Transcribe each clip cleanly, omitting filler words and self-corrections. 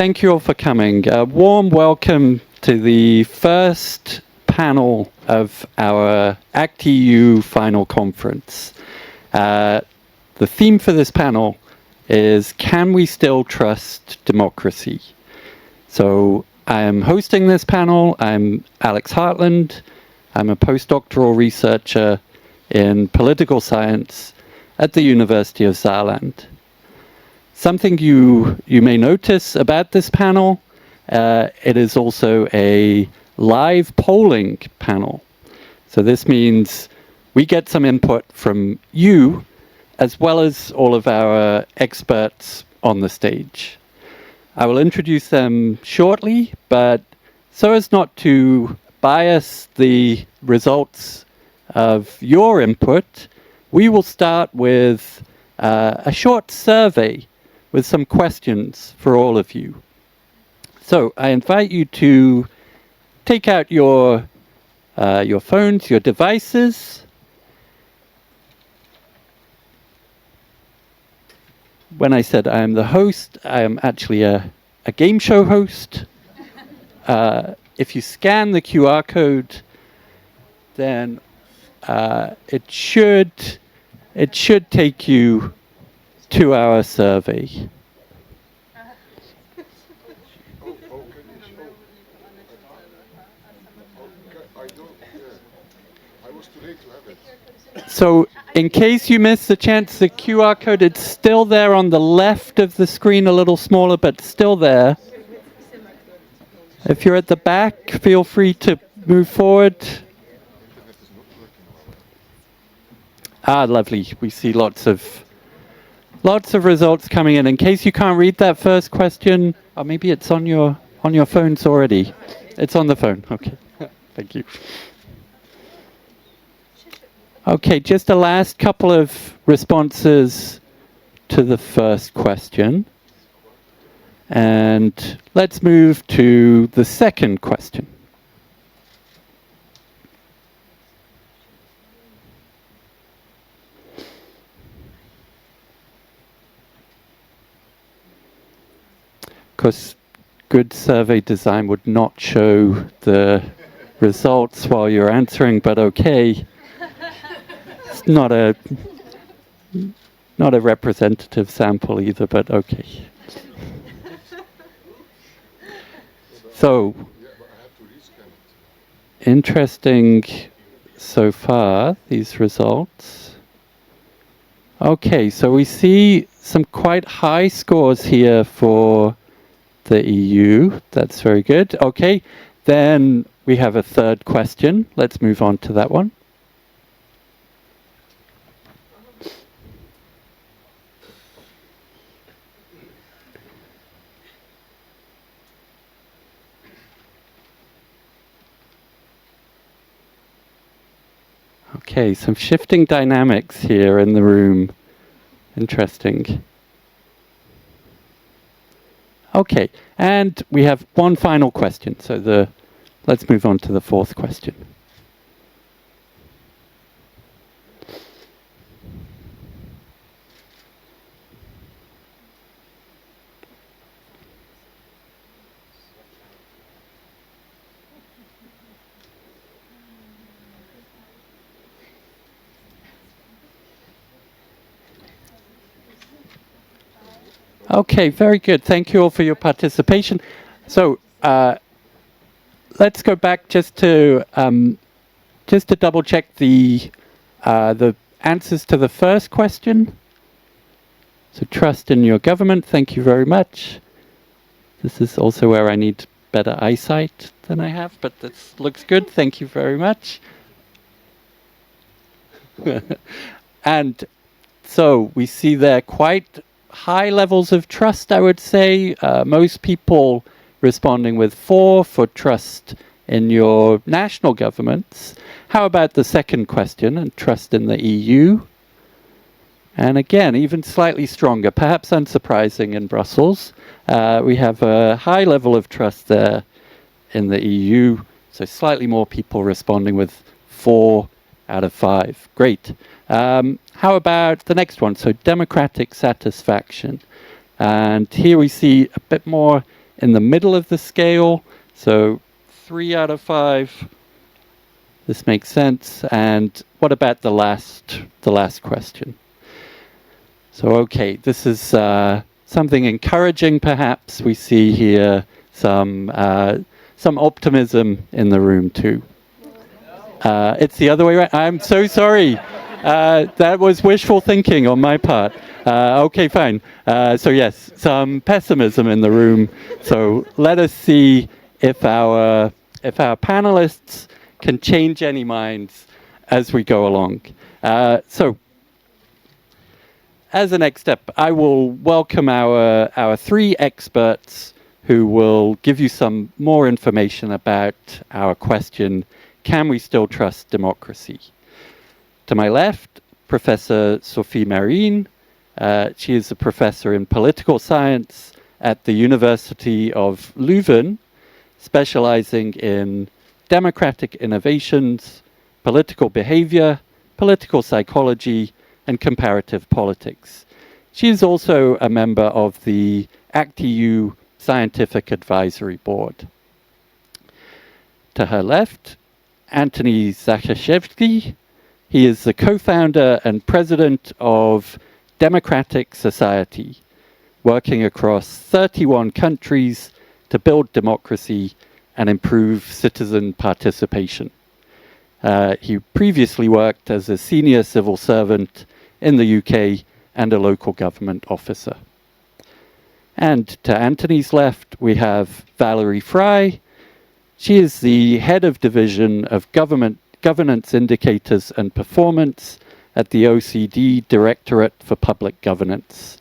thank you all for coming. A warm welcome to the first panel of our ActEU Final Conference. The theme for this panel is, can we still trust democracy? So I am hosting this panel. I'm Alex Hartland. I'm a postdoctoral researcher in political science at the University of Saarland. Something you may notice about this panel, it is also a live polling panel. So this means we get some input from you, as well as all of our experts on the stage. I will introduce them shortly, but so as not to bias the results of your input, we will start with a short survey with some questions for all of you. So I invite you to take out your phones, your devices. When I said I am the host, I am actually a game show host. If you scan the QR code, then it should take you to our survey. So in case you missed the chance, the QR code, it's still there on the left of the screen, a little smaller, but still there. If you're at the back, feel free to move forward. Ah, lovely. We see lots of results coming in. In case you can't read that first question, or maybe it's on your phones already. It's on the phone. Okay. Thank you. Okay, just a last couple of responses to the first question. And let's move to the second question. Because good survey design would not show the results while you're answering, but okay. It's not a representative sample either, but okay. So, interesting so far, these results. Okay, so we see some quite high scores here for the EU. That's very good. Okay, then we have a third question. Let's move on to that one. Okay, some shifting dynamics here in the room. Interesting. Okay, and we have one final question. So let's move on to the fourth question. Okay, very good. Thank you all for your participation. So let's go back just to double check the answers to the first question. So trust in your government. Thank you very much. This is also where I need better eyesight than I have, but this looks good. Thank you very much. And so we see there quite high levels of trust, I would say. Most people responding with 4 for trust in your national governments. How about the second question, and trust in the EU? And again, even slightly stronger, perhaps unsurprising in Brussels. We have a high level of trust there in the EU, so slightly more people responding with 4 out of 5. Great. How about the next one? So democratic satisfaction. And here we see a bit more in the middle of the scale. So 3 out of 5. This makes sense. And what about the last question? So okay, this is something encouraging. Perhaps we see here some optimism in the room too. It's the other way around. I'm so sorry. That was wishful thinking on my part. Okay, fine. So yes, some pessimism in the room. So let us see if our panelists can change any minds as we go along. So as a next step, I will welcome our 3 experts who will give you some more information about our question, can we still trust democracy? To my left, Professor Sofie Marien. She is a professor in political science at the University of Leuven, specializing in democratic innovations, political behavior, political psychology, and comparative politics. She is also a member of the ActEU Scientific Advisory Board. To her left, Anthony Zacharzewski. He is the co-founder and president of Democratic Society, working across 31 countries to build democracy and improve citizen participation. He previously worked as a senior civil servant in the UK and a local government officer. And to Anthony's left, we have Valerie Frey. She is the head of division of governance indicators and performance at the OECD Directorate for Public Governance.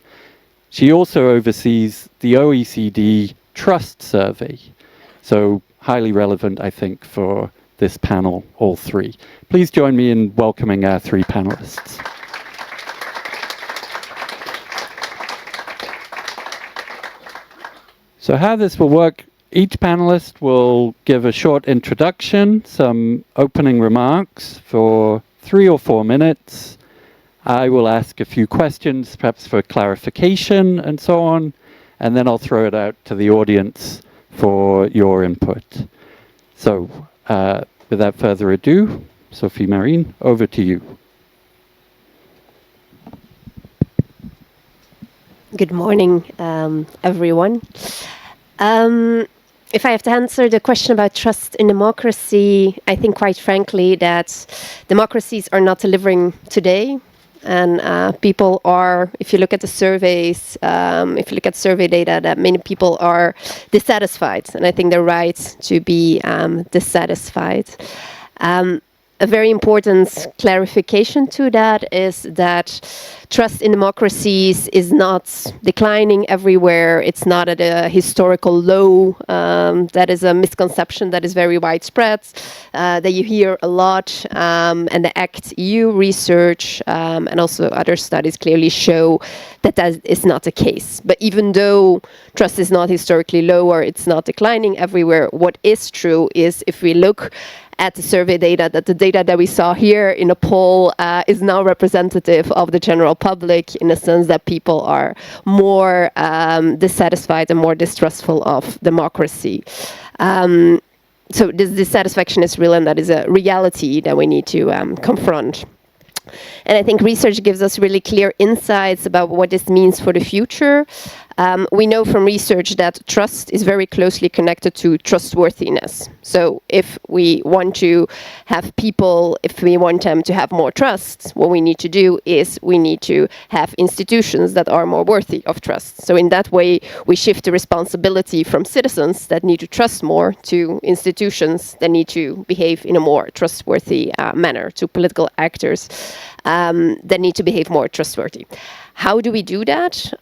She also oversees the OECD Trust Survey. So highly relevant, I think, for this panel, all 3. Please join me in welcoming our 3 panelists. So how this will work, each panelist will give a short introduction, some opening remarks for 3 or 4 minutes. I will ask a few questions, perhaps for clarification and so on, and then I'll throw it out to the audience for your input. So without further ado, Sofie Marien, over to you. Good morning, everyone. If I have to answer the question about trust in democracy, I think quite frankly that democracies are not delivering today. And people are, if you look at the surveys, if you look at survey data, that many people are dissatisfied. And I think they're right to be dissatisfied. A very important clarification to that is that trust in democracies is not declining everywhere. It's not at a historical low. That is a misconception that is very widespread, that you hear a lot. And the ActEU research and also other studies clearly show that that is not the case. But even though trust is not historically low or it's not declining everywhere, what is true is if we look at the survey data, that the data that we saw here in a poll is now representative of the general public, in the sense that people are more dissatisfied and more distrustful of democracy. So this dissatisfaction is real, and that is a reality that we need to confront. And I think research gives us really clear insights about what this means for the future. We know from research that trust is very closely connected to trustworthiness. So if we want to have people, if we want them to have more trust, what we need to do is we need to have institutions that are more worthy of trust. So in that way, we shift the responsibility from citizens that need to trust more to institutions that need to behave in a more trustworthy manner, to political actors that need to behave more trustworthy. How do we do that?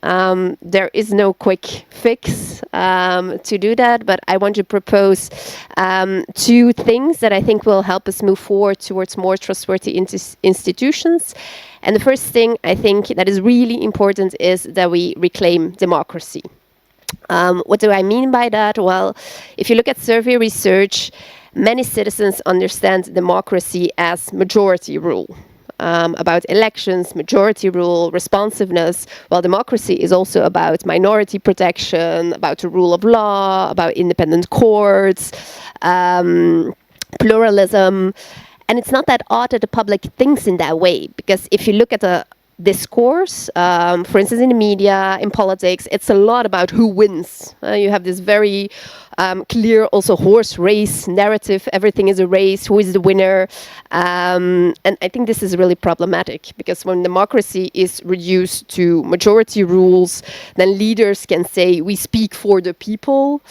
There is no quick fix to do that, but I want to propose 2 things that I think will help us move forward towards more trustworthy institutions. And the first thing I think that is really important is that we reclaim democracy. What do I mean by that? Well, if you look at survey research, many citizens understand democracy as majority rule. about elections, majority rule, responsiveness, while democracy is also about minority protection, about the rule of law, about independent courts, pluralism. And it's not that odd that the public thinks in that way, because if you look at the discourse, for instance, in the media, in politics, it's a lot about who wins. You have this very clear also horse race narrative. Everything is a race. Who is the winner? And I think this is really problematic, because when democracy is reduced to majority rules, then leaders can say, we speak for the people.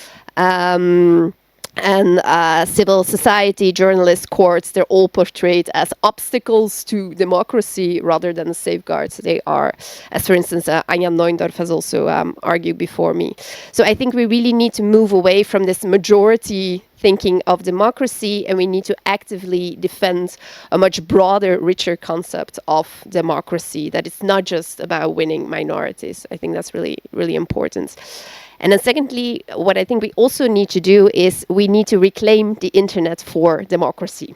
And civil society, journalists, courts, they're all portrayed as obstacles to democracy rather than the safeguards they are, as for instance, Anja Neundorf has also argued before me. So I think we really need to move away from this majority thinking of democracy, and we need to actively defend a much broader, richer concept of democracy that is not just about winning minorities. I think that's really, really important. And then secondly, what I think we also need to do is we need to reclaim the internet for democracy.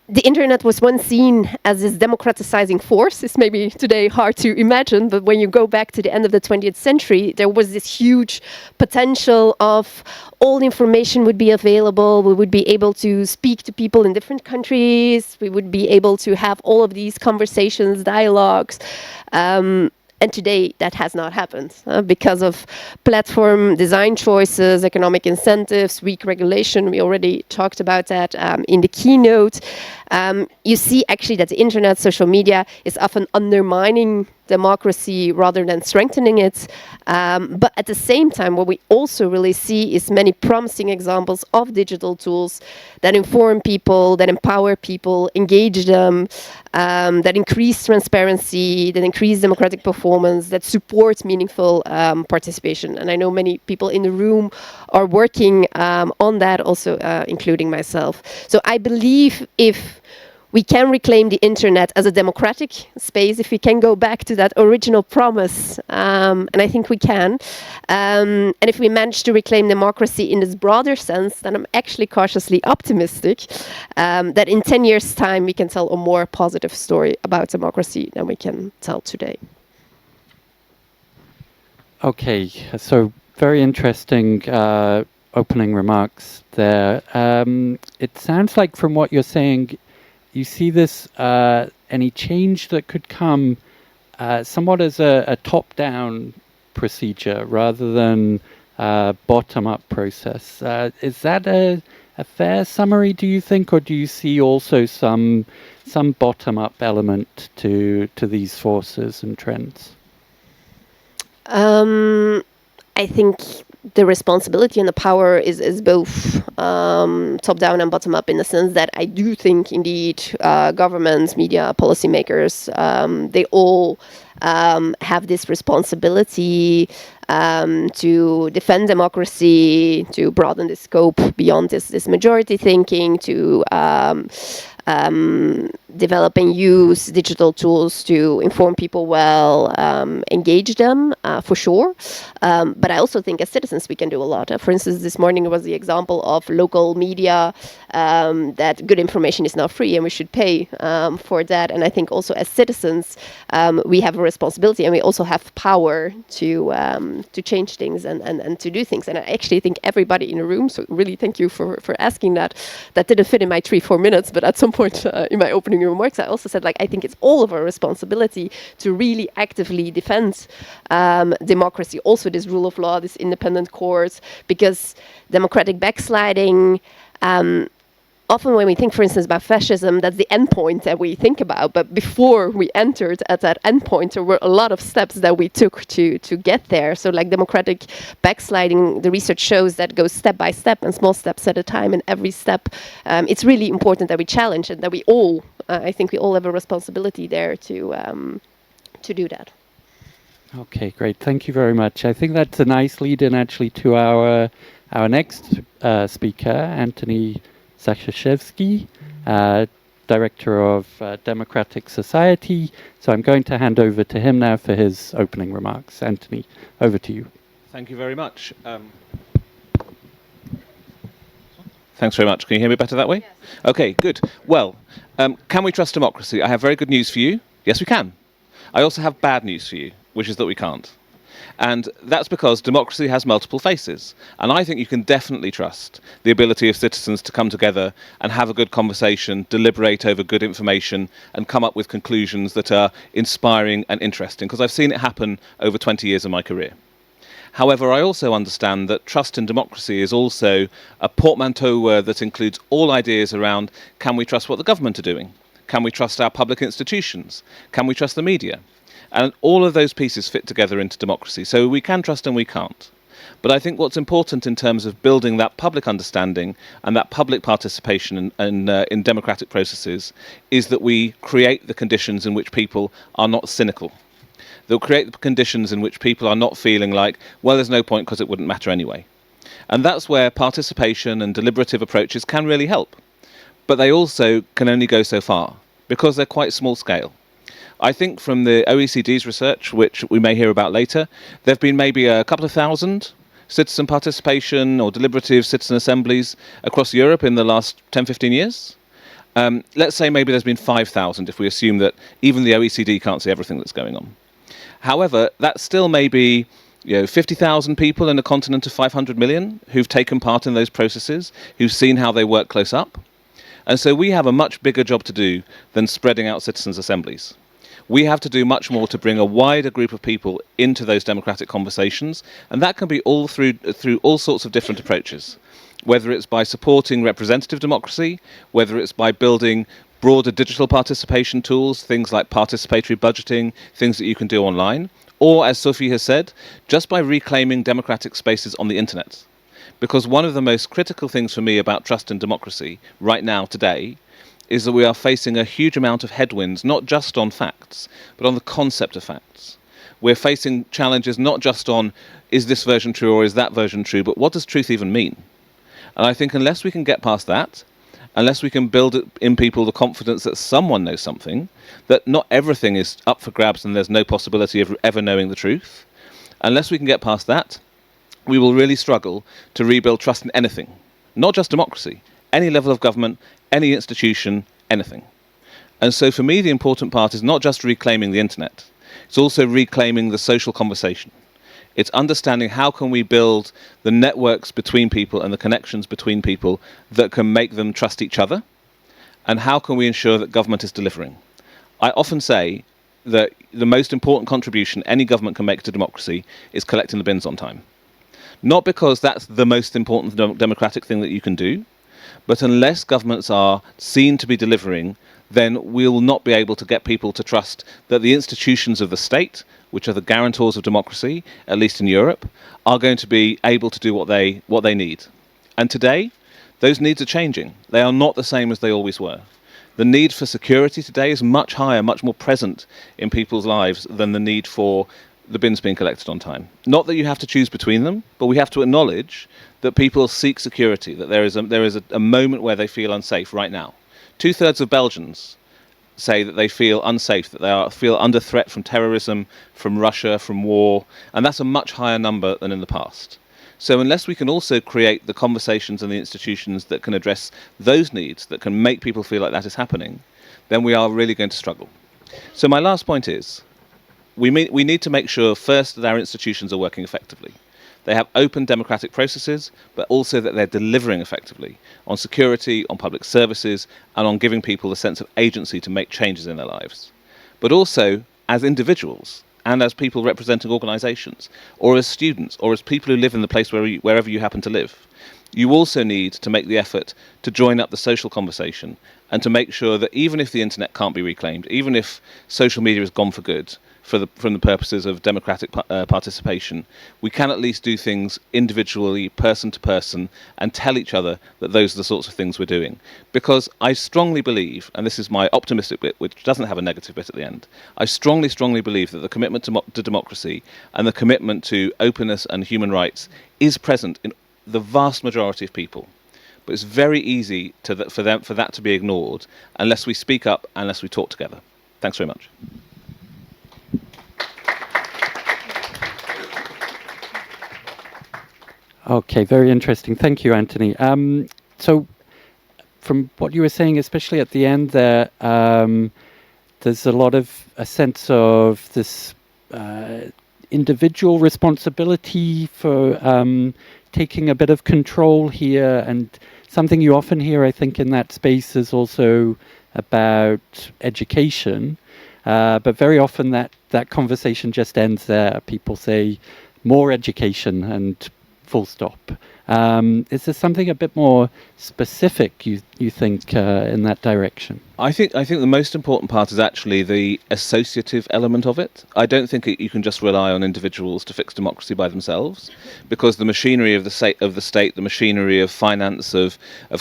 The internet was once seen as this democratizing force. It's maybe today hard to imagine, but when you go back to the end of the 20th century, there was this huge potential of all information would be available. We would be able to speak to people in different countries. We would be able to have all of these conversations, dialogues. And today that has not happened because of platform design choices, economic incentives, weak regulation. We already talked about that in the keynote. You see actually that the internet, social media is often undermining democracy rather than strengthening it. But at the same time, what we also really see is many promising examples of digital tools that inform people, that empower people, engage them, that increase transparency, that increase democratic performance, that support meaningful participation. And I know many people in the room are working on that also, including myself. So I believe if we can reclaim the internet as a democratic space, if we can go back to that original promise, and I think we can, and if we manage to reclaim democracy in this broader sense, then I'm actually cautiously optimistic that in 10 years' time we can tell a more positive story about democracy than we can tell today. Okay, so very interesting opening remarks there. It sounds like from what you're saying, you see this, any change that could come somewhat as a top-down procedure rather than a bottom-up process. Is that a fair summary, do you think, or do you see also some bottom-up element to these forces and trends? I think the responsibility and the power is both top-down and bottom-up, in the sense that I do think, indeed, governments, media, policymakers, they all have this responsibility to defend democracy, to broaden the scope beyond this majority thinking, to develop and use digital tools to inform people well, engage them, for sure. But I also think as citizens we can do a lot. For instance, this morning was the example of local media, that good information is not free and we should pay for that. And I think also as citizens we have a responsibility, and we also have power to change things and to do things. And I actually think everybody in the room, so really thank you for asking that. That didn't fit in my 3-4 minutes, but at some point in my opening remarks I also said, like, I think it's all of our responsibility to really actively defend democracy, also this rule of law, this independent courts, because democratic backsliding, often when we think, for instance, about fascism, that's the endpoint that we think about. But before we entered at that endpoint, there were a lot of steps that we took to get there. So like democratic backsliding, the research shows that goes step by step and small steps at a time. And every step, it's really important that we challenge and that we all, I think we all have a responsibility there to do that. Okay, great. Thank you very much. I think that's a nice lead-in actually to our next speaker, Anthony Zacharzewski, Director of Democratic Society. So I'm going to hand over to him now for his opening remarks. Anthony, over to you. Thank you very much. Thanks very much. Can you hear me better that way? Yes. Okay, good. Well, can we trust democracy? I have very good news for you. Yes, we can. I also have bad news for you, which is that we can't. And that's because democracy has multiple faces. And I think you can definitely trust the ability of citizens to come together and have a good conversation, deliberate over good information, and come up with conclusions that are inspiring and interesting, because I've seen it happen over 20 years of my career. However, I also understand that trust in democracy is also a portmanteau word that includes all ideas around, can we trust what the government are doing? Can we trust our public institutions? Can we trust the media? And all of those pieces fit together into democracy. So we can trust and we can't. But I think what's important in terms of building that public understanding and that public participation in democratic processes is that we create the conditions in which people are not cynical. They'll create the conditions in which people are not feeling like, well, there's no point because it wouldn't matter anyway. And that's where participation and deliberative approaches can really help. But they also can only go so far because they're quite small scale. I think from the OECD's research, which we may hear about later, there have been maybe a couple of thousand citizen participation or deliberative citizen assemblies across Europe in the last 10, 15 years. Let's say maybe there's been 5,000 if we assume that even the OECD can't see everything that's going on. However, that still may be 50,000 people in a continent of 500 million who've taken part in those processes, who've seen how they work close up. And so we have a much bigger job to do than spreading out citizens' assemblies. We have to do much more to bring a wider group of people into those democratic conversations, and that can be all through all sorts of different approaches, whether it's by supporting representative democracy, whether it's by building broader digital participation tools, things like participatory budgeting, things that you can do online, or, as Sofie has said, just by reclaiming democratic spaces on the internet. Because one of the most critical things for me about trust in democracy right now, today, is that we are facing a huge amount of headwinds, not just on facts, but on the concept of facts. We're facing challenges not just on, is this version true or is that version true, but what does truth even mean? And I think unless we can get past that, unless we can build in people the confidence that someone knows something, that not everything is up for grabs and there's no possibility of ever knowing the truth, unless we can get past that, we will really struggle to rebuild trust in anything, not just democracy, any level of government, any institution, anything. And so for me, the important part is not just reclaiming the internet, it's also reclaiming the social conversation. It's understanding how can we build the networks between people and the connections between people that can make them trust each other, and how can we ensure that government is delivering. I often say that the most important contribution any government can make to democracy is collecting the bins on time. Not because that's the most important democratic thing that you can do, but unless governments are seen to be delivering, then we'll not be able to get people to trust that the institutions of the state, which are the guarantors of democracy, at least in Europe, are going to be able to do what they need. And today, those needs are changing. They are not the same as they always were. The need for security today is much higher, much more present in people's lives than the need for the bins being collected on time. Not that you have to choose between them, but we have to acknowledge that people seek security, that there is a moment where they feel unsafe right now. 2/3 of Belgians say that they feel unsafe, that they feel under threat from terrorism, from Russia, from war, and that's a much higher number than in the past. So unless we can also create the conversations and the institutions that can address those needs, that can make people feel like that is happening, then we are really going to struggle. So my last point is, we need to make sure first that our institutions are working effectively. They have open democratic processes, but also that they're delivering effectively on security, on public services, and on giving people a sense of agency to make changes in their lives. But also, as individuals, and as people representing organisations, or as students, or as people who live in the place wherever you happen to live, you also need to make the effort to join up the social conversation and to make sure that even if the internet can't be reclaimed, even if social media is gone for good, from the purposes of democratic participation, we can at least do things individually, person to person, and tell each other that those are the sorts of things we're doing. Because I strongly believe, and this is my optimistic bit, which doesn't have a negative bit at the end, I strongly, strongly believe that the commitment to democracy and the commitment to openness and human rights is present in the vast majority of people. But it's very easy for that to be ignored unless we speak up, unless we talk together. Thanks very much. Okay, very interesting. Thank you, Anthony. So from what you were saying, especially at the end there, there's a sense of this individual responsibility for taking a bit of control here, and something you often hear, I think, in that space is also about education, but very often that conversation just ends there. People say more education and full stop. Is there something a bit more specific you think in that direction? I think the most important part is actually the associative element of it. I don't think you can just rely on individuals to fix democracy by themselves, because the machinery of the state, the machinery of finance, of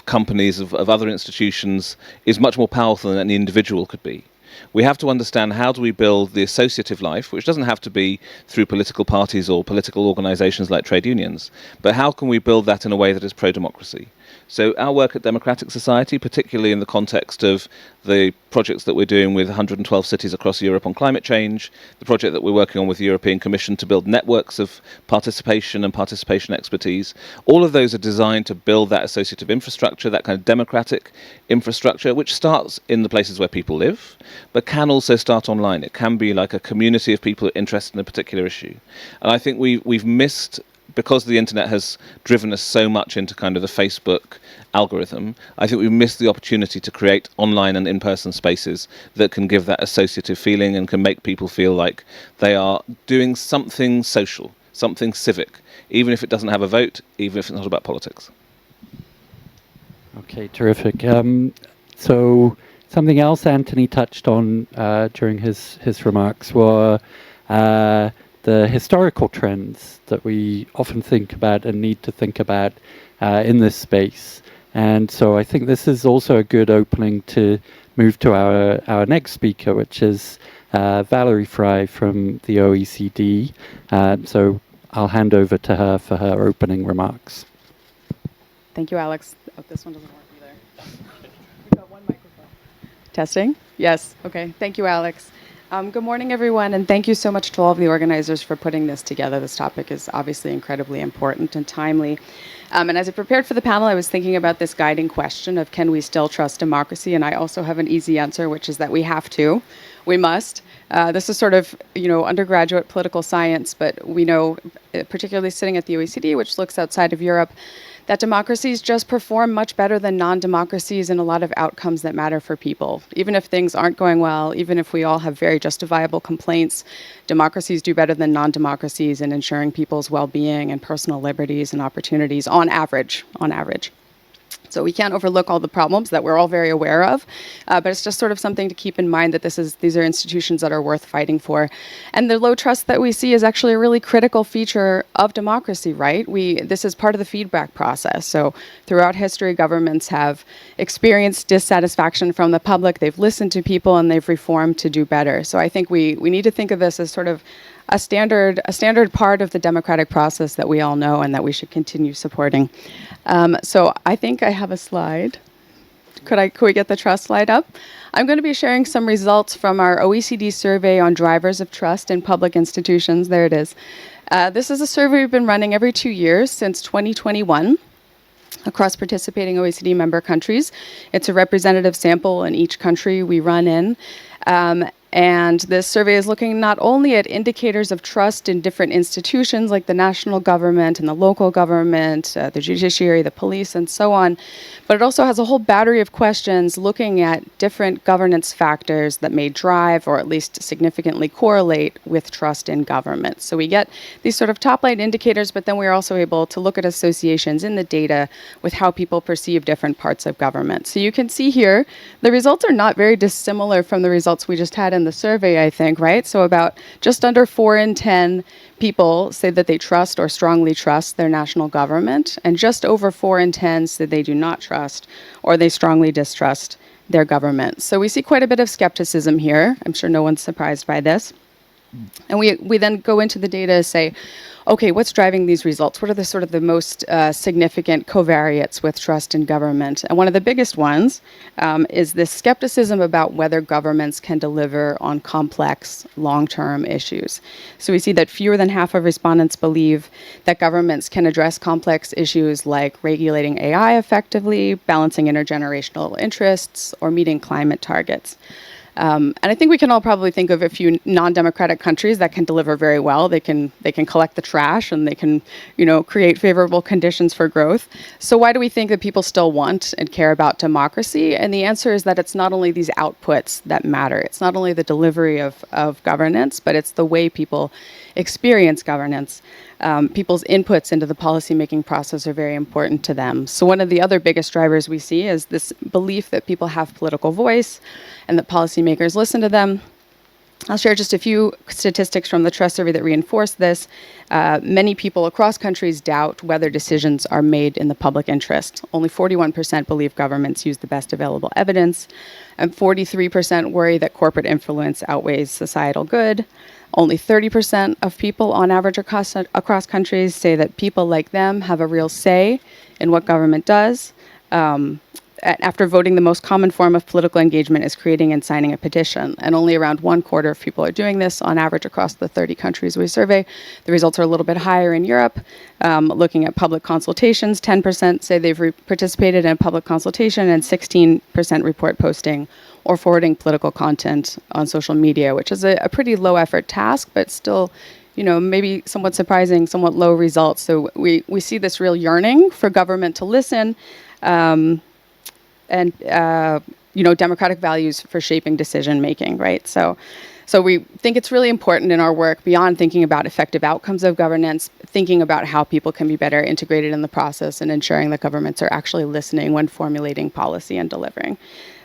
companies, of other institutions is much more powerful than any individual could be. We have to understand, how do we build the associative life, which doesn't have to be through political parties or political organizations like trade unions, but how can we build that in a way that is pro-democracy? So our work at Democratic Society, particularly in the context of the projects that we're doing with 112 cities across Europe on climate change, the project that we're working on with the European Commission to build networks of participation and participation expertise, all of those are designed to build that associative infrastructure, that kind of democratic infrastructure, which starts in the places where people live, but can also start online. It can be like a community of people interested in a particular issue. And I think we've missed, because the internet has driven us so much into kind of the Facebook algorithm, I think we've missed the opportunity to create online and in-person spaces that can give that associative feeling and can make people feel like they are doing something social, something civic, even if it doesn't have a vote, even if it's not about politics. Okay, terrific. So something else Anthony touched on during his remarks were the historical trends that we often think about and need to think about in this space. And so I think this is also a good opening to move to our next speaker, which is Valerie Frey from the OECD. So I'll hand over to her for her opening remarks. Thank you, Alex. Oh, this one doesn't work either. We've got one microphone. Testing? Yes. Okay. Thank you, Alex. Good morning, everyone, and thank you so much to all of the organizers for putting this together. This topic is obviously incredibly important and timely. And as I prepared for the panel, I was thinking about this guiding question of, can we still trust democracy? And I also have an easy answer, which is that we have to. We must. This is sort of, undergraduate political science, but we know, particularly sitting at the OECD, which looks outside of Europe, that democracies just perform much better than non-democracies in a lot of outcomes that matter for people. Even if things aren't going well, even if we all have very justifiable complaints, democracies do better than non-democracies in ensuring people's well-being and personal liberties and opportunities on average. So we can't overlook all the problems that we're all very aware of, but it's just sort of something to keep in mind that these are institutions that are worth fighting for. And the low trust that we see is actually a really critical feature of democracy, right? This is part of the feedback process. So throughout history, governments have experienced dissatisfaction from the public, they've listened to people, and they've reformed to do better. So I think we need to think of this as sort of a standard part of the democratic process that we all know and that we should continue supporting. So I think I have a slide. Could we get the trust slide up? I'm going to be sharing some results from our OECD survey on drivers of trust in public institutions. There it is. This is a survey we've been running every 2 years since 2021 across participating OECD member countries. It's a representative sample in each country we run in. And this survey is looking not only at indicators of trust in different institutions like the national government and the local government, the judiciary, the police, and so on, but it also has a whole battery of questions looking at different governance factors that may drive or at least significantly correlate with trust in government. So we get these sort of top-line indicators, but then we're also able to look at associations in the data with how people perceive different parts of government. So you can see here, the results are not very dissimilar from the results we just had in the survey, I think, right? So about just under 4 in 10 people say that they trust or strongly trust their national government, and just over 4 in 10 say they do not trust or they strongly distrust their government. So we see quite a bit of skepticism here. I'm sure no one's surprised by this. And we then go into the data and say, okay, what's driving these results? What are the sort of the most significant covariates with trust in government? And one of the biggest ones is this skepticism about whether governments can deliver on complex long-term issues. So we see that fewer than half of respondents believe that governments can address complex issues like regulating AI effectively, balancing intergenerational interests, or meeting climate targets. And I think we can all probably think of a few non-democratic countries that can deliver very well. They can collect the trash, and they can, create favorable conditions for growth. So why do we think that people still want and care about democracy? And the answer is that it's not only these outputs that matter. It's not only the delivery of governance, but it's the way people experience governance. People's inputs into the policymaking process are very important to them. So one of the other biggest drivers we see is this belief that people have political voice and that policymakers listen to them. I'll share just a few statistics from the Trust Survey that reinforce this. Many people across countries doubt whether decisions are made in the public interest. Only 41% believe governments use the best available evidence, and 43% worry that corporate influence outweighs societal good. Only 30% of people on average across countries say that people like them have a real say in what government does. After voting, the most common form of political engagement is creating and signing a petition. And only around 1/4 of people are doing this on average across the 30 countries we survey. The results are a little bit higher in Europe. Looking at public consultations, 10% say they've participated in a public consultation, and 16% report posting or forwarding political content on social media, which is a pretty low effort task, but still, maybe somewhat surprising, somewhat low results. So we see this real yearning for government to listen, and democratic values for shaping decision making, right? So we think it's really important in our work, beyond thinking about effective outcomes of governance, thinking about how people can be better integrated in the process and ensuring that governments are actually listening when formulating policy and delivering.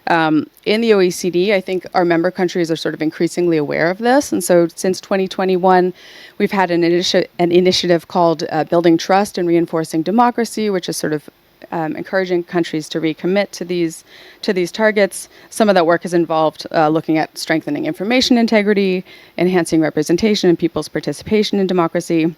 In the OECD, I think our member countries are sort of increasingly aware of this. And so since 2021, we've had an initiative called Building Trust and Reinforcing Democracy, which is sort of encouraging countries to recommit to these targets. Some of that work has involved looking at strengthening information integrity, enhancing representation and people's participation in democracy,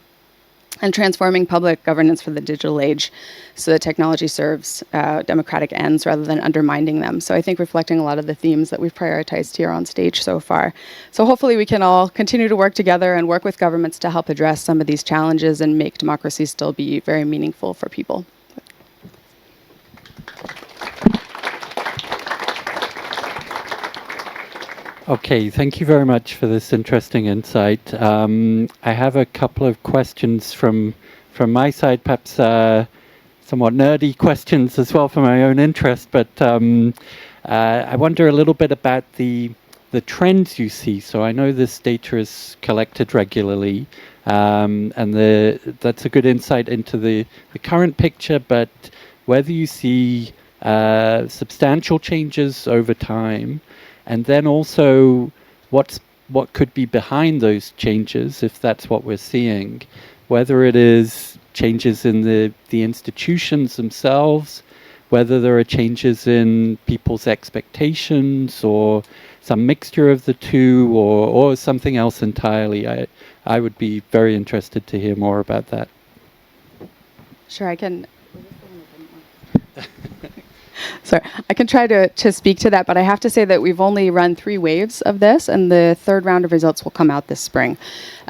and transforming public governance for the digital age so that technology serves democratic ends rather than undermining them. So I think reflecting a lot of the themes that we've prioritized here on stage so far. So hopefully we can all continue to work together and work with governments to help address some of these challenges and make democracy still be very meaningful for people. Okay, thank you very much for this interesting insight. I have a couple of questions from my side, perhaps somewhat nerdy questions as well for my own interest, but I wonder a little bit about the trends you see. So I know this data is collected regularly, and that's a good insight into the current picture, but whether you see substantial changes over time, and then also what could be behind those changes, if that's what we're seeing, whether it is changes in the institutions themselves, whether there are changes in people's expectations, or some mixture of the two, or something else entirely. I would be very interested to hear more about that. Sure, I can. Sorry, I can try to speak to that, but I have to say that we've only run 3 waves of this, and the third round of results will come out this spring.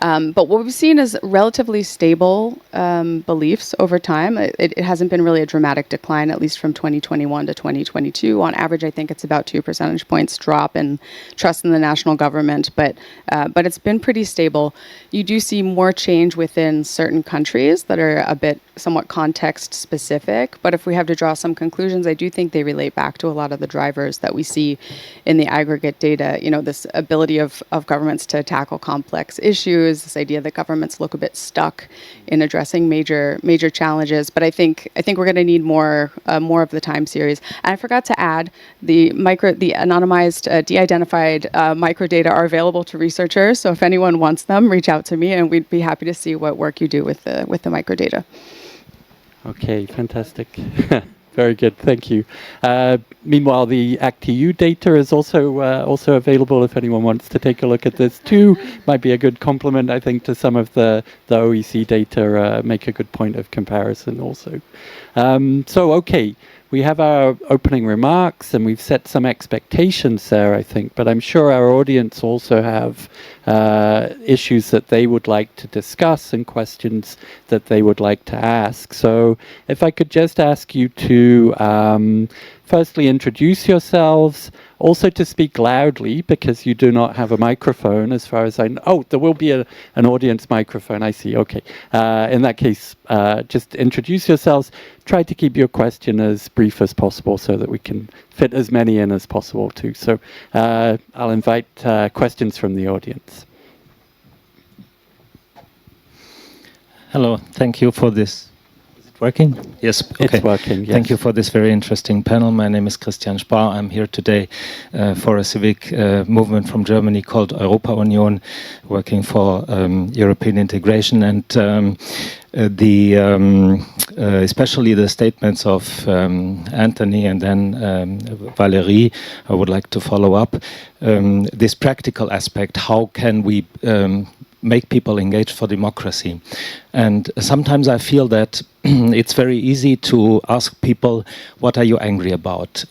But what we've seen is relatively stable beliefs over time. It hasn't been really a dramatic decline, at least from 2021 to 2022. On average, I think it's about 2 percentage points drop in trust in the national government, but it's been pretty stable. You do see more change within certain countries that are a bit somewhat context specific, but if we have to draw some conclusions, I do think they relate back to a lot of the drivers that we see in the aggregate data. This ability of governments to tackle complex issues, this idea that governments look a bit stuck in addressing major challenges. But I think we're going to need more of the time series. And I forgot to add the anonymized, de-identified microdata are available to researchers. So if anyone wants them, reach out to me, and we'd be happy to see what work you do with the microdata. Okay, fantastic. Very good, thank you. Meanwhile, the ActEU data is also available if anyone wants to take a look at this too. Might be a good complement, I think, to some of the OEC data, make a good point of comparison also. So, okay, we have our opening remarks and we've set some expectations there, I think, but I'm sure our audience also have issues that they would like to discuss and questions that they would like to ask. So if I could just ask you to firstly introduce yourselves, also to speak loudly because you do not have a microphone as far as I know. Oh, there will be an audience microphone, I see, okay. In that case, just introduce yourselves, try to keep your question as brief as possible so that we can fit as many in as possible too. So I'll invite questions from the audience. Hello, thank you for this. Is it working? Yes, okay. It's working, yes. Thank you for this very interesting panel. My name is Christian Spar. I'm here today for a civic movement from Germany called Europa Union, working for European integration. And especially the statements of Anthony and then Valerie, I would like to follow up. This practical aspect, how can we make people engage for democracy? And sometimes I feel that it's very easy to ask people, what are you angry about?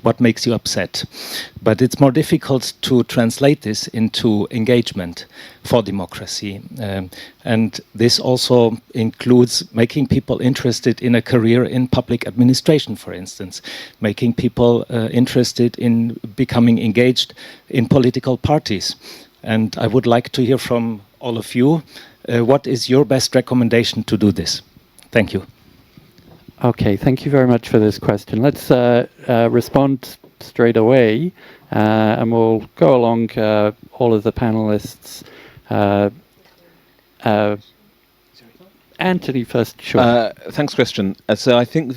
What makes you upset? But it's more difficult to translate this into engagement for democracy. And this also includes making people interested in a career in public administration, for instance, making people interested in becoming engaged in political parties. And I would like to hear from all of you, what is your best recommendation to do this? Thank you. Okay, thank you very much for this question. Let's respond straight away, and we'll go along all of the panelists. Anthony first, sure. Thanks, Christian. So I think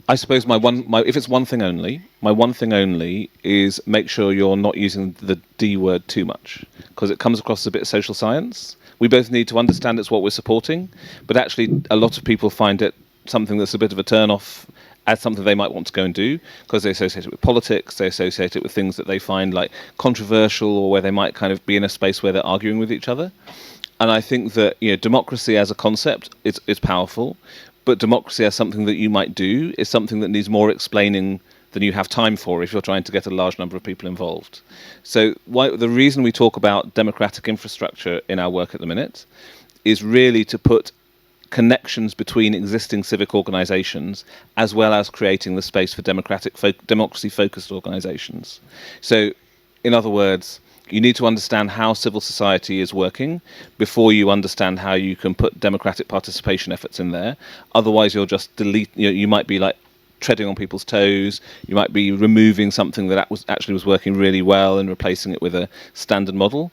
I suppose if it's one thing only, my one thing only is make sure you're not using the D word too much, because it comes across as a bit of social science. We both need to understand it's what we're supporting, but actually a lot of people find it something that's a bit of a turn-off as something they might want to go and do, because they associate it with politics, they associate it with things that they find like controversial, or where they might kind of be in a space where they're arguing with each other. And I think that democracy as a concept is powerful, but democracy as something that you might do is something that needs more explaining than you have time for if you're trying to get a large number of people involved. So the reason we talk about democratic infrastructure in our work at the minute is really to put connections between existing civic organizations as well as creating the space for democracy-focused organizations. So, in other words, you need to understand how civil society is working before you understand how you can put democratic participation efforts in there. Otherwise, you'll just delete. You might be like treading on people's toes. You might be removing something that actually was working really well and replacing it with a standard model.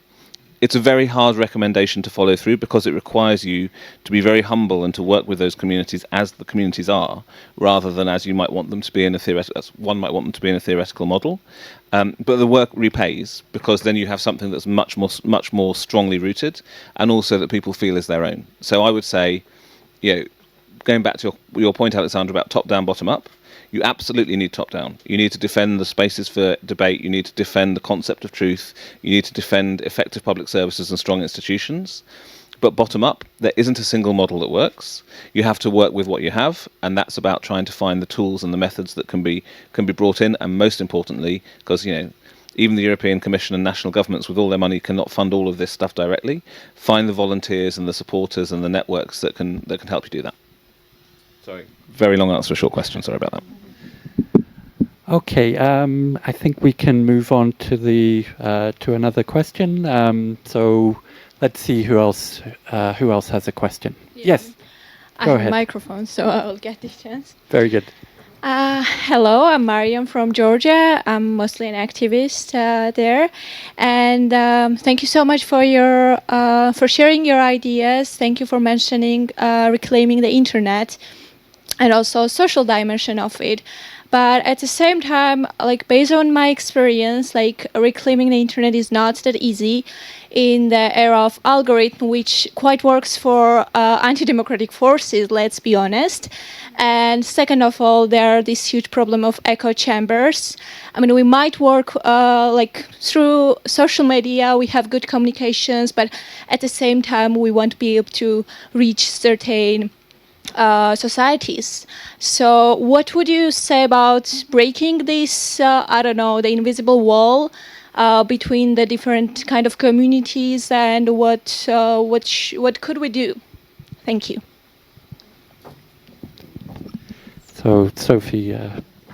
It's a very hard recommendation to follow through because it requires you to be very humble and to work with those communities as the communities are, rather than as you might want them to be in a theoretical. One might want them to be in a theoretical model. But the work repays because then you have something that's much more strongly rooted, and also that people feel is their own. So I would say, going back to your point, Alexandra, about top-down, bottom-up, you absolutely need top-down. You need to defend the spaces for debate. You need to defend the concept of truth. You need to defend effective public services and strong institutions. But bottom-up, there isn't a single model that works. You have to work with what you have, and that's about trying to find the tools and the methods that can be brought in. And most importantly, because even the European Commission and national governments with all their money cannot fund all of this stuff directly, find the volunteers and the supporters and the networks that can help you do that. Sorry, very long answer to a short question. Sorry about that. Okay, I think we can move on to another question. So let's see who else has a question. Yes, I go have ahead. a microphone, so I will get this chance. Very good. Hello, I'm Marien from Georgia. I'm mostly an activist there, and thank you so much for sharing your ideas. Thank you for mentioning reclaiming the internet and also social dimension of it. But at the same time, like based on my experience, like reclaiming the internet is not that easy in the era of algorithm, which quite works for anti-democratic forces, let's be honest. And second of all, there are this huge problem of echo chambers. I mean, we might work like through social media, we have good communications, but at the same time, we won't be able to reach certain societies. So what would you say about breaking this, I don't know, the invisible wall between the different kind of communities, and what could we do? Thank you. So, Sophie,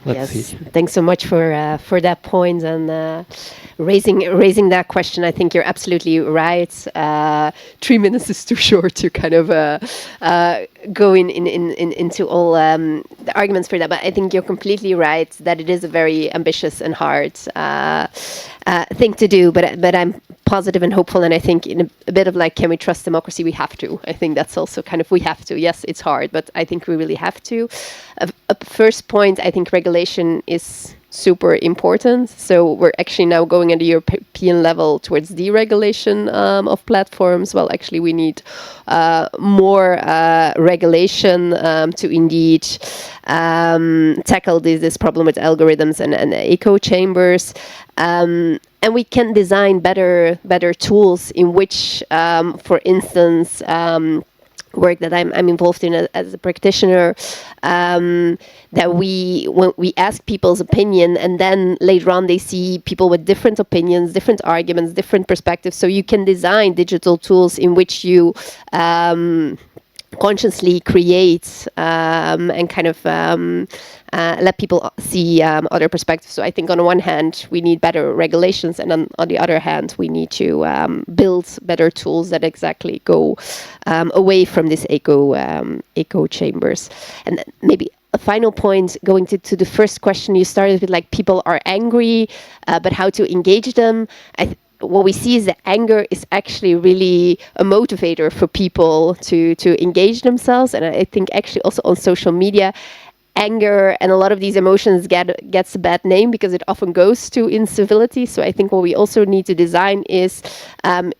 let's Yes, see. thanks so much for that point and raising that question. I think you're absolutely right. 3 minutes is too short to kind of go into all the arguments for that. But I think you're completely right that it is a very ambitious and hard thing to do. But I'm positive and hopeful, and I think in a bit of like, can we trust democracy? We have to. I think that's also kind of, we have to. Yes, it's hard, but I think we really have to. A first point, I think regulation is super important. So we're actually now going at the European level towards deregulation of platforms. Well, actually, we need more regulation to indeed tackle this problem with algorithms and echo chambers. And we can design better tools in which, for instance, work that I'm involved in as a practitioner, that when we ask people's opinion, and then later on they see people with different opinions, different arguments, different perspectives. So you can design digital tools in which you consciously create and kind of let people see other perspectives. So I think on the one hand, we need better regulations, and on the other hand, we need to build better tools that exactly go away from this echo chambers. And then maybe a final point, going to the first question you started with, like people are angry, but how to engage them. What we see is that anger is actually really a motivator for people to engage themselves. And I think actually also on social media, anger and a lot of these emotions gets a bad name because it often goes to incivility. So I think what we also need to design is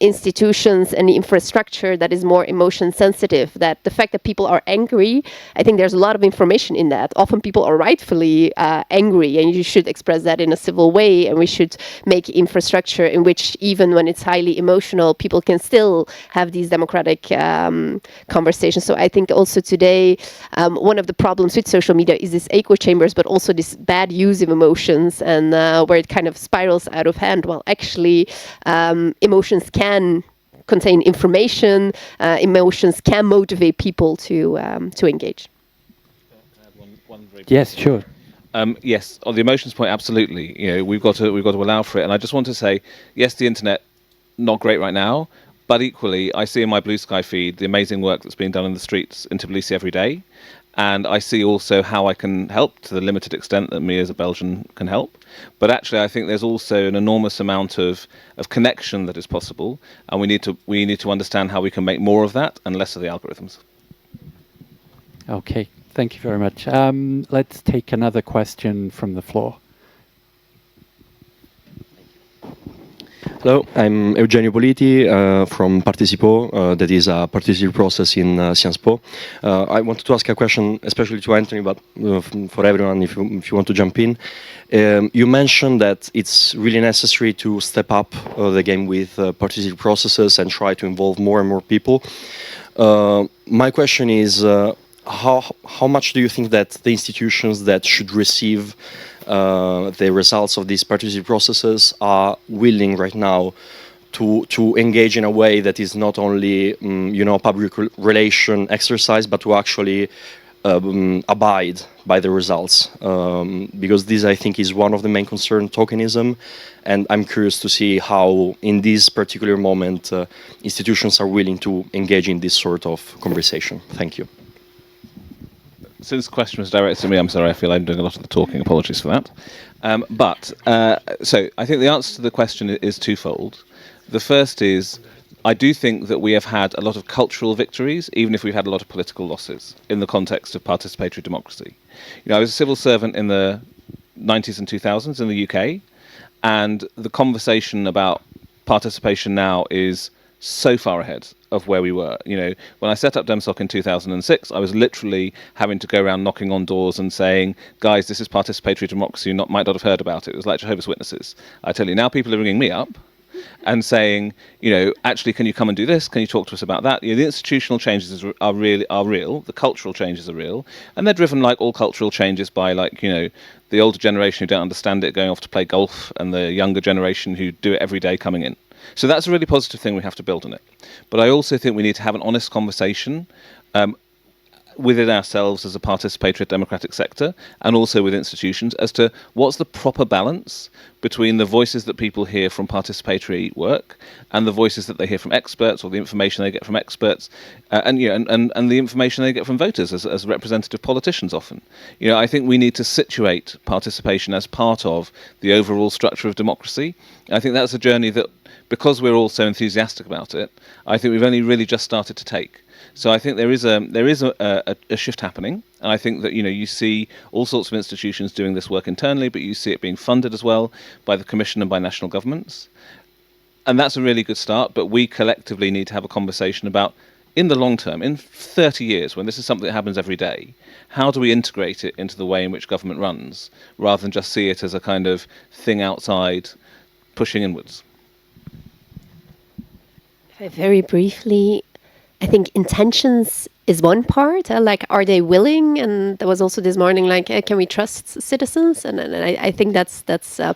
institutions and the infrastructure that is more emotion sensitive. That the fact that people are angry, I think there's a lot of information in that. Often people are rightfully angry, and you should express that in a civil way. And we should make infrastructure in which even when it's highly emotional, people can still have these democratic conversations. So I think also today, one of the problems with social media is this echo chambers, but also this bad use of emotions, and where it kind of spirals out of hand. Well, actually, emotions can contain information. Emotions can motivate people to engage. Yes, sure. Yes, on the emotions point, absolutely. You know, we've got to allow for it. And I just want to say, yes, the internet not great right now, but equally, I see in my Blue Sky feed the amazing work that's being done in the streets in Tbilisi every day. And I see also how I can help to the limited extent that me as a Belgian can help. But actually, I think there's also an enormous amount of connection that is possible, and we need to understand how we can make more of that and less of the algorithms. Okay, thank you very much. Let's take another question from the floor. Hello, I'm Eugenio Politi from Participo, that is a participative process in Sciences Po. I wanted to ask a question, especially to Anthony, but for everyone, if you want to jump in. You mentioned that it's really necessary to step up the game with participative processes and try to involve more and more people. My question is, how much do you think that the institutions that should receive the results of these participative processes are willing right now to engage in a way that is not only a public relation exercise, but to actually abide by the results? Because this, I think, is one of the main concerns, tokenism, and I'm curious to see how, in this particular moment, institutions are willing to engage in this sort of conversation. Thank you. Since the question was directed to me, I'm sorry, I feel I'm doing a lot of the talking. Apologies for that. So I think the answer to the question is twofold. The first is I do think that we have had a lot of cultural victories, even if we've had a lot of political losses in the context of participatory democracy. I was a civil servant in the 90s and 2000s in the UK, and the conversation about participation now is so far ahead of where we were. When I set up DemSoc in 2006, I was literally having to go around knocking on doors and saying, guys, this is participatory democracy, you might not have heard about it. It was like Jehovah's Witnesses. I tell you, now people are ringing me up and saying, actually, can you come and do this? Can you talk to us about that? The institutional changes are real. The cultural changes are real, and they're driven, like all cultural changes, by the older generation who don't understand it going off to play golf, and the younger generation who do it every day coming in. So that's a really positive thing. We have to build on it. But I also think we need to have an honest conversation within ourselves as a participatory democratic sector, and also with institutions, as to what's the proper balance between the voices that people hear from participatory work and the voices that they hear from experts, or the information they get from experts, and the information they get from voters as representative politicians often. I think we need to situate participation as part of the overall structure of democracy. I think that's a journey that, because we're all so enthusiastic about it, I think we've only really just started to take. So I think there is a shift happening, and I think that you see all sorts of institutions doing this work internally, but you see it being funded as well by the Commission and by national governments, and that's a really good start. But we collectively need to have a conversation about, in the long term, in 30 years, when this is something that happens every day, how do we integrate it into the way in which government runs, rather than just see it as a kind of thing outside, pushing inwards. Very briefly, I think intentions is one part. Are they willing? And there was also this morning, can we trust citizens? And I think that's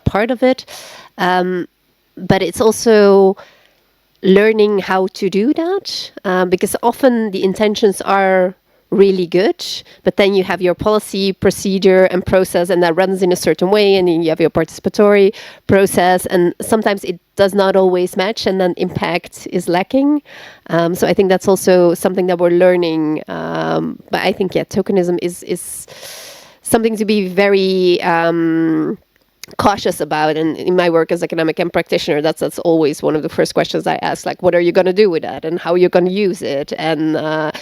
part of it. But it's also learning how to do that, because often the intentions are really good, but then you have your policy, procedure, and process, and that runs in a certain way, and then you have your participatory process, and sometimes it does not always match, and then impact is lacking. So I think that's also something that we're learning. But I think, tokenism is something to be very cautious about, and in my work as academic and practitioner, that's always one of the first questions I ask, what are you going to do with that, and how are you going to use it, and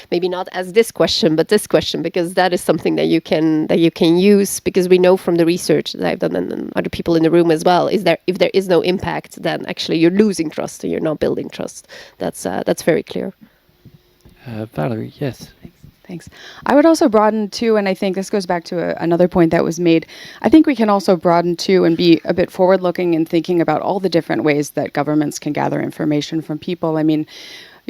maybe not as this question, but this question, because that is something that you can use, because we know from the research that I've done, and other people in the room as well, is that if there is no impact, then actually you're losing trust and you're not building trust. That's very clear. Valerie, yes. Thanks. I would also broaden too, and I think this goes back to another point that was made. I think we can also broaden too and be a bit forward-looking in thinking about all the different ways that governments can gather information from people. I mean,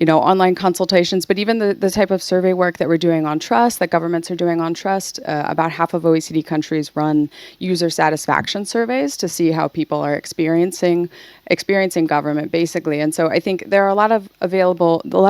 online consultations, but even the type of survey work that we're doing on trust, that governments are doing on trust. About half of OECD countries run user satisfaction surveys to see how people are experiencing government, basically. And so I think there are a lot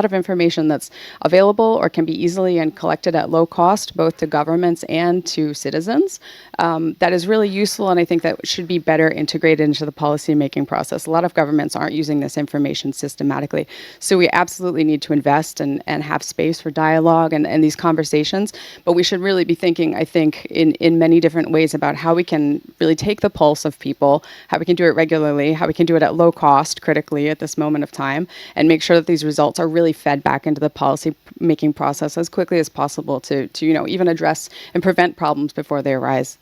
of information that's available or can be easily and collected at low cost, both to governments and to citizens. That is really useful, and I think that should be better integrated into the policy-making process. A lot of governments aren't using this information systematically. So we absolutely need to invest and have space for dialogue and these conversations. But we should really be thinking, I think, in many different ways about how we can really take the pulse of people, how we can do it regularly, how we can do it at low cost, critically, at this moment of time, and make sure that these results are really fed back into the policy-making process as quickly as possible to even address and prevent problems before they arise.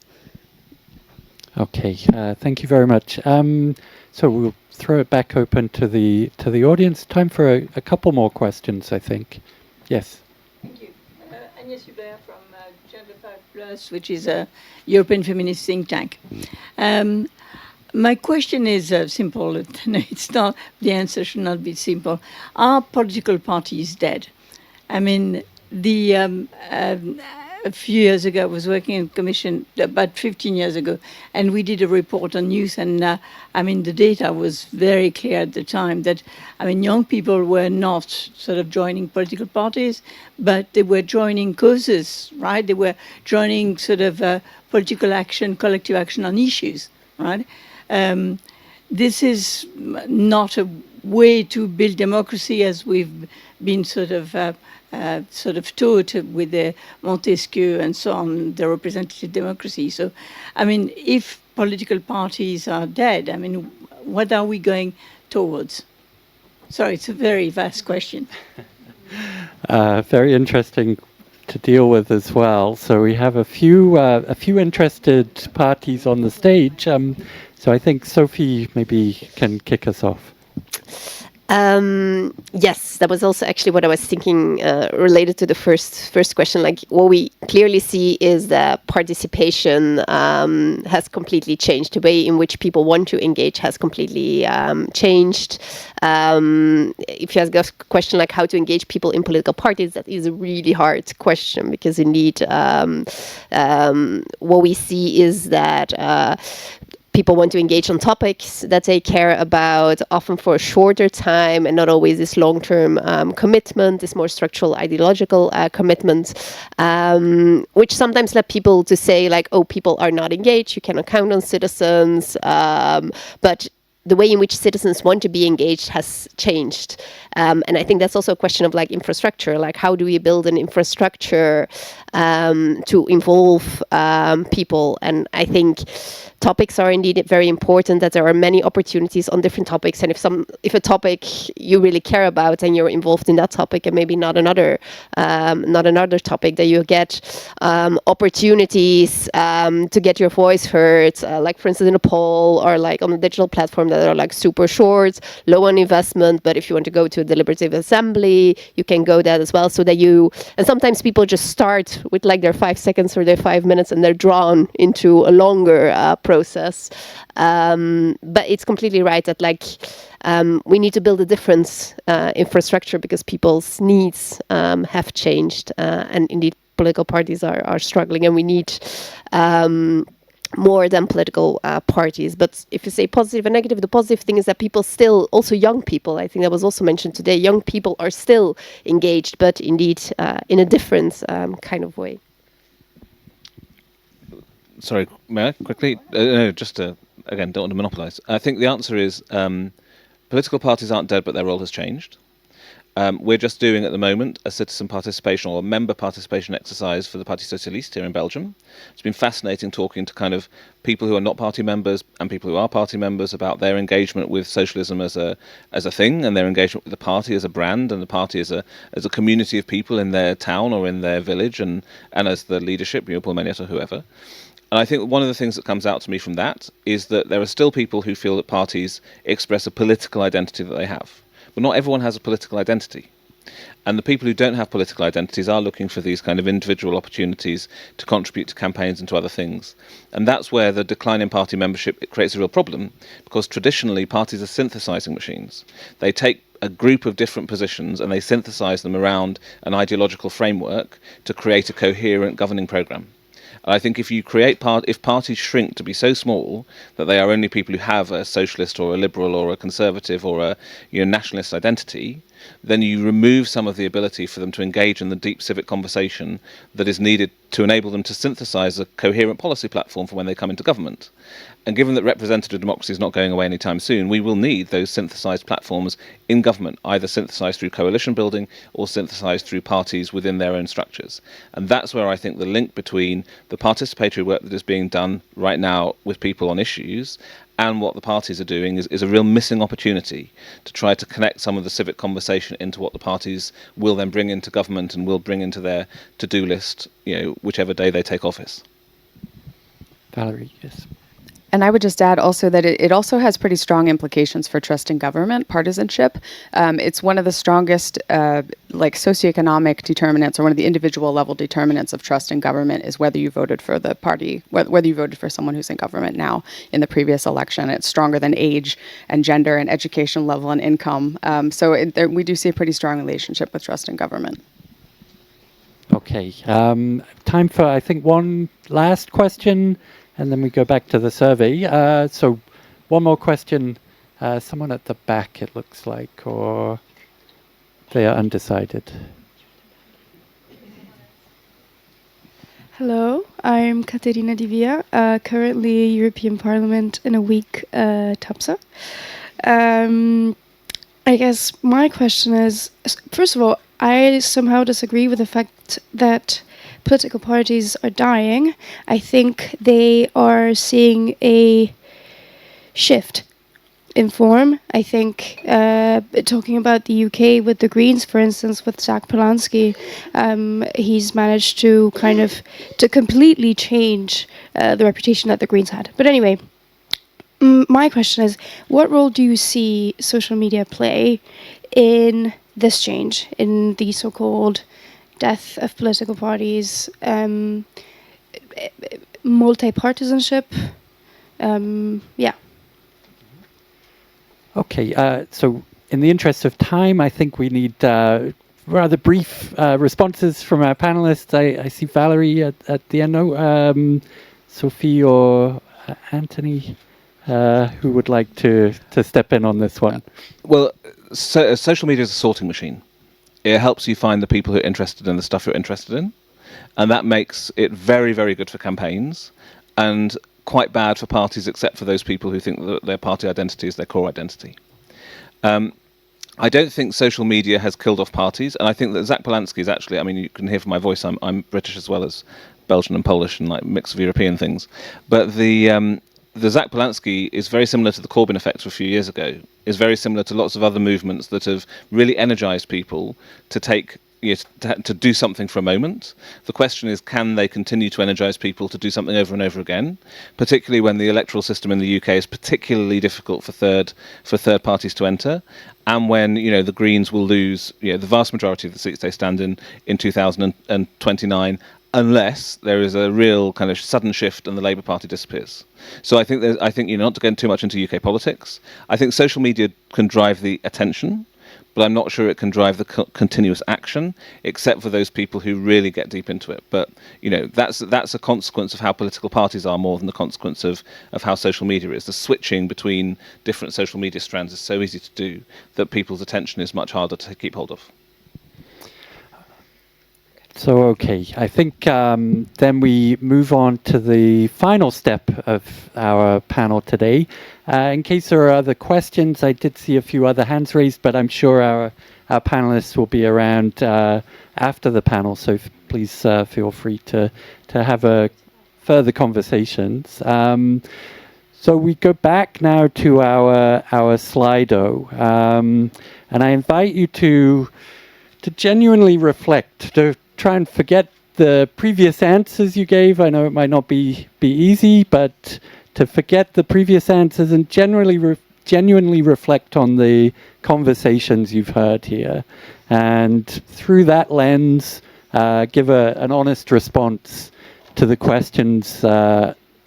Okay, thank you very much. So we'll throw it back open to the audience. Time for a couple more questions, I think. Yes. Thank you. Agnès Hubert from Gender 5+, which is a European feminist think tank. My question is simple. It's not. The answer should not be simple. Are political parties dead? I mean, a few years ago, I was working in Commission, about 15 years ago, and we did a report on youth, and the data was very clear at the time that, young people were not sort of joining political parties, but they were joining causes, right? They were joining sort of political action, collective action on issues, right? This is not a way to build democracy as we've been sort of taught with the Montesquieu and so on, the representative democracy. So, if political parties are dead, what are we going towards? Sorry, it's a very vast question. Very interesting to deal with as well. So we have a few interested parties on the stage. So I think Sofie maybe can kick us off. Yes, that was also actually what I was thinking related to the first question. Like what we clearly see is that participation has completely changed. The way in which people want to engage has completely changed. If you ask a question like how to engage people in political parties, that is a really hard question because indeed what we see is that people want to engage on topics that they care about, often for a shorter time and not always this long-term commitment, this more structural ideological commitment, which sometimes led people to say like, oh, people are not engaged, you cannot count on citizens, but the way in which citizens want to be engaged has changed. And I think that's also a question of like infrastructure, like how do we build an infrastructure to involve people? And I think topics are indeed very important, that there are many opportunities on different topics. And if a topic you really care about and you're involved in that topic and maybe not another topic, that you get opportunities to get your voice heard, like for instance in a poll or like on a digital platform that are like super short, low on investment, but if you want to go to a deliberative assembly, you can go that as well, so that and sometimes people just start with like their 5 seconds or their 5 minutes and they're drawn into a longer process. But it's completely right that like we need to build a different infrastructure because people's needs have changed, and indeed political parties are struggling, and we need more than political parties. But if you say positive and negative, the positive thing is that people still, also young people, I think that was also mentioned today, young people are still engaged, but indeed in a different kind of way. Sorry, may I quickly? No, just to, again, don't want to monopolise. I think the answer is political parties aren't dead, but their role has changed. We're just doing at the moment a citizen participation or a member participation exercise for the Parti Socialiste here in Belgium. It's been fascinating talking to kind of people who are not party members and people who are party members about their engagement with socialism as a thing, and their engagement with the party as a brand, and the party as a community of people in their town or in their village, and as the leadership, Paul Menyet or whoever. And I think one of the things that comes out to me from that is that there are still people who feel that parties express a political identity that they have. But not everyone has a political identity. And the people who don't have political identities are looking for these kind of individual opportunities to contribute to campaigns and to other things. And that's where the decline in party membership creates a real problem, because traditionally parties are synthesizing machines. They take a group of different positions and they synthesize them around an ideological framework to create a coherent governing program. I think if you if parties shrink to be so small that they are only people who have a socialist or a liberal or a conservative or a nationalist identity, then you remove some of the ability for them to engage in the deep civic conversation that is needed to enable them to synthesize a coherent policy platform for when they come into government. And given that representative democracy is not going away anytime soon, we will need those synthesized platforms in government, either synthesized through coalition building or synthesized through parties within their own structures. And that's where I think the link between the participatory work that is being done right now with people on issues and what the parties are doing is a real missing opportunity to try to connect some of the civic conversation into what the parties will then bring into government and will bring into their to-do list, whichever day they take office. Valerie, yes. And I would just add also that it also has pretty strong implications for trust in government, partisanship. It's one of the strongest socioeconomic determinants, or one of the individual level determinants of trust in government, is whether you voted for the party, whether you voted for someone who's in government now in the previous election. It's stronger than age and gender and education level and income. We do see a pretty strong relationship with trust in government. Okay, time for, I think, one last question, and then we go back to the survey. So one more question. Someone at the back, it looks like, or they are undecided. Hello, I'm Katerina Divia, currently European Parliament in a week, TAPSA. I guess my question is, first of all, I somehow disagree with the fact that political parties are dying. I think they are seeing a shift inform. I think talking about the UK with the Greens, for instance, with Zach Polanski, he's managed to kind of to completely change the reputation that the Greens had. But anyway, my question is, what role do you see social media play in this change, in the so-called death of political parties, multi-partisanship? Yeah. Okay, so in the interest of time, I think we need rather brief responses from our panelists. I see Valerie at the end. No, Sophie or Anthony, who would like to step in on this one? Well, social media is a sorting machine. It helps you find the people who are interested in the stuff you're interested in, and that makes it very, very good for campaigns, and quite bad for parties, except for those people who think that their party identity is their core identity. I don't think social media has killed off parties, and I think that Zach Polanski is actually, I mean, you can hear from my voice, I'm British as well as Belgian and Polish and like mix of European things, but the Zach Polanski is very similar to the Corbyn effect a few years ago, is very similar to lots of other movements that have really energized people to take, to do something for a moment. The question is, can they continue to energize people to do something over and over again, particularly when the electoral system in the UK is particularly difficult for third parties to enter, and when the Greens will lose the vast majority of the seats they stand in 2029, unless there is a real kind of sudden shift and the Labour Party disappears. So I think not to get too much into UK politics, I think social media can drive the attention, but I'm not sure it can drive the continuous action, except for those people who really get deep into it. But that's a consequence of how political parties are more than the consequence of how social media is. The switching between different social media strands is so easy to do that people's attention is much harder to keep hold of. So, okay, I think then we move on to the final step of our panel today. In case there are other questions, I did see a few other hands raised, but I'm sure our panelists will be around after the panel, so please feel free to have further conversations. So we go back now to our Slido, and I invite you to genuinely reflect, to try and forget the previous answers you gave. I know it might not be easy, but to forget the previous answers and genuinely reflect on the conversations you've heard here. And through that lens, give an honest response to the questions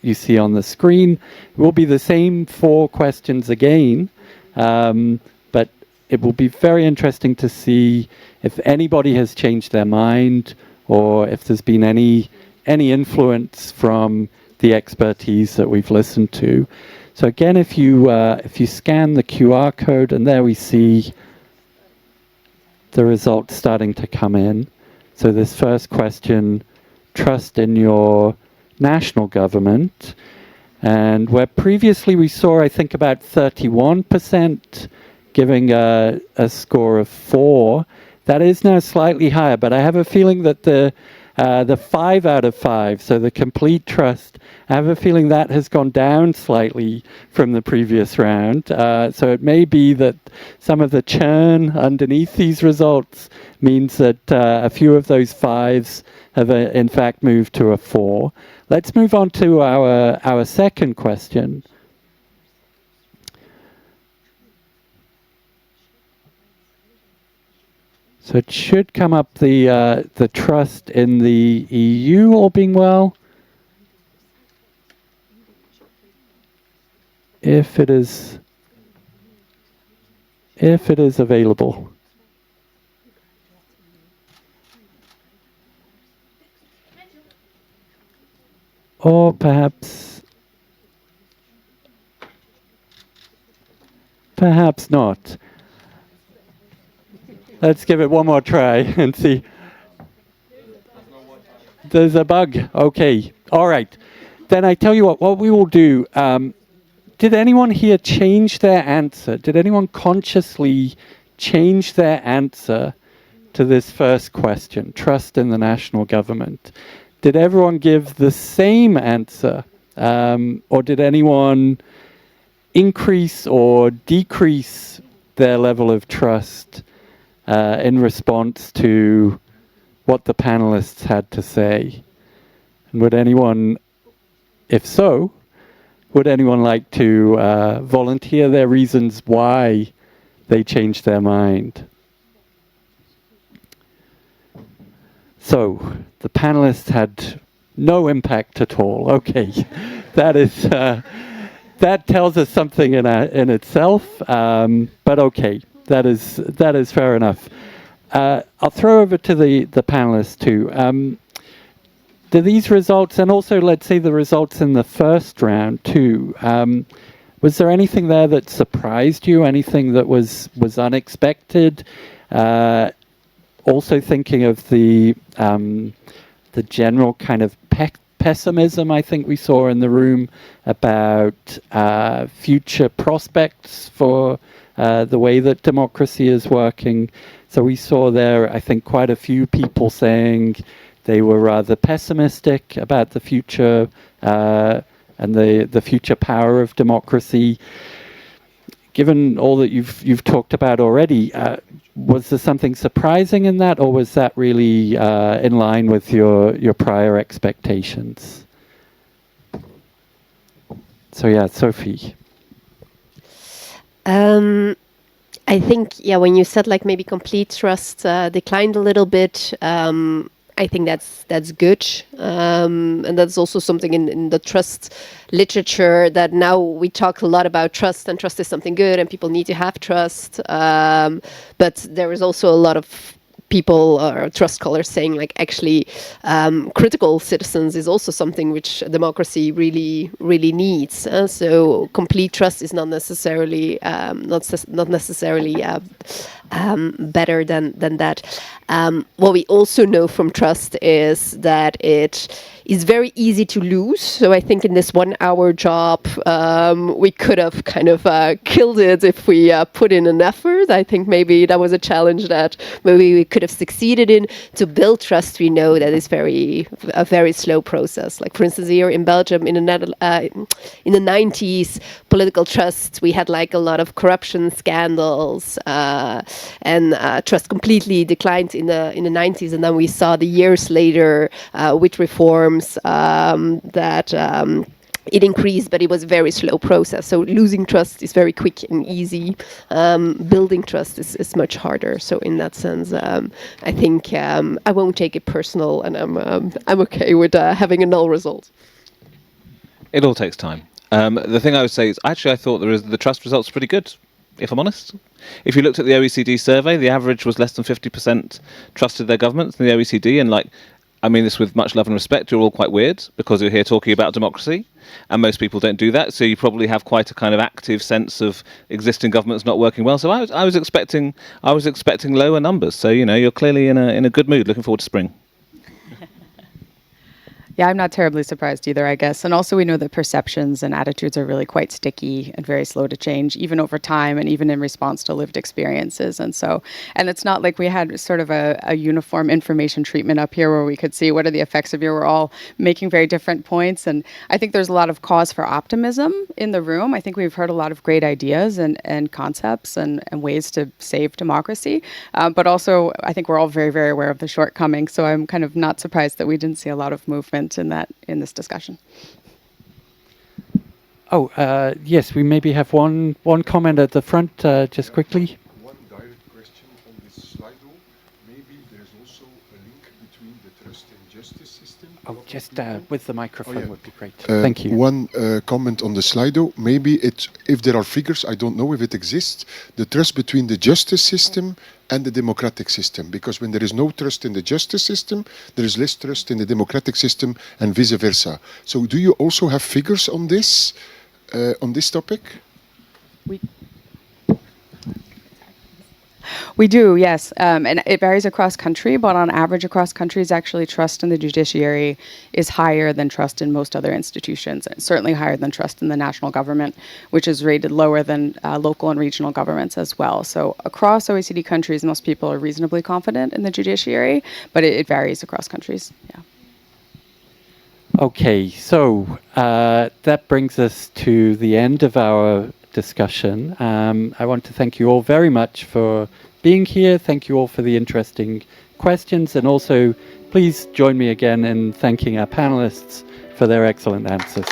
you see on the screen. It will be the same 4 questions again, but it will be very interesting to see if anybody has changed their mind or if there's been any influence from the expertise that we've listened to. So again, if you scan the QR code, and there we see the results starting to come in. So this first question, trust in your national government, and where previously we saw, I think, about 31% giving a score of 4. That is now slightly higher, but I have a feeling that the 5 out of 5, so the complete trust, I have a feeling that has gone down slightly from the previous round. So it may be that some of the churn underneath these results means that a few of those 5s have in fact moved to a 4. Let's move on to our second question. So it should come up the trust in the EU, all being well. If it is available. Or perhaps not. Let's give it one more try and see. There's a bug. Okay. All right. Then I tell you what we will do. Did anyone here change their answer? Did anyone consciously change their answer to this first question, trust in the national government? Did everyone give the same answer? Or did anyone increase or decrease their level of trust in response to what the panelists had to say? And would anyone, if so, would anyone like to volunteer their reasons why they changed their mind? So, the panelists had no impact at all. Okay, that is that tells us something in itself. But okay, that is fair enough. I'll throw over to the panelists too. Do these results, and also let's say the results in the first round too, was there anything there that surprised you? Anything that was unexpected? Also thinking of the general kind of pessimism I think we saw in the room about future prospects for the way that democracy is working. So we saw there, I think, quite a few people saying they were rather pessimistic about the future and the future power of democracy. Given all that you've talked about already, was there something surprising in that, or was that really in line with your prior expectations? So yeah, Sofie. I think, yeah, when you said like maybe complete trust declined a little bit, I think that's good, and that's also something in the trust literature, that now we talk a lot about trust, and trust is something good, and people need to have trust. But there is also a lot of people or trust scholars saying like actually critical citizens is also something which democracy really needs. So complete trust is not necessarily better than that. What we also know from trust is that it is very easy to lose. So I think in this 1 hour job, we could have kind of killed it if we put in an effort. I think maybe that was a challenge that maybe we could have succeeded in. To build trust, we know that is a very slow process. Like for instance, here in Belgium, in the 90s, political trust, we had like a lot of corruption scandals, and trust completely declined in the 90s. And then we saw the years later with reforms that it increased, but it was a very slow process. So losing trust is very quick and easy. Building trust is much harder. So in that sense, I think I won't take it personal, and I'm okay with having a null result. It all takes time. The thing I would say is, actually, I thought the trust results were pretty good, if I'm honest. If you looked at the OECD survey, the average was less than 50% trusted their governments in the OECD, and like, I mean this with much love and respect, you're all quite weird because you're here talking about democracy, and most people don't do that. So you probably have quite a kind of active sense of existing governments not working well. So I was expecting lower numbers. So you're clearly in a good mood. Looking forward to spring. Yeah, I'm not terribly surprised either, I guess. And also we know that perceptions and attitudes are really quite sticky and very slow to change, even over time and even in response to lived experiences. And it's not like we had sort of a uniform information treatment up here where we could see what are the effects of we're all making very different points. And I think there's a lot of cause for optimism in the room. I think we've heard a lot of great ideas and concepts and ways to save democracy. But also, I think we're all very, very aware of the shortcomings. So I'm kind of not surprised that we didn't see a lot of movement in this discussion. Oh, yes, we maybe have one comment at the front, just quickly. One direct question on this Slido. Maybe there's also a link between the trust and justice system. Oh, just with the microphone would be great. Thank Thank you. One comment on the Slido. Maybe if there are figures, I don't know if it exists, the trust between the justice system and the democratic system. Because when there is no trust in the justice system, there is less trust in the democratic system and vice versa. So do you also have figures on this topic? We do, yes. And it varies across country, but on average across countries, actually trust in the judiciary is higher than trust in most other institutions, and certainly higher than trust in the national government, which is rated lower than local and regional governments as well. So across OECD countries, most people are reasonably confident in the judiciary, but it varies across countries, yeah. Okay, so that brings us to the end of our discussion. I want to thank you all very much for being here. Thank you all for the interesting questions, and also please join me again in thanking our panelists for their excellent answers.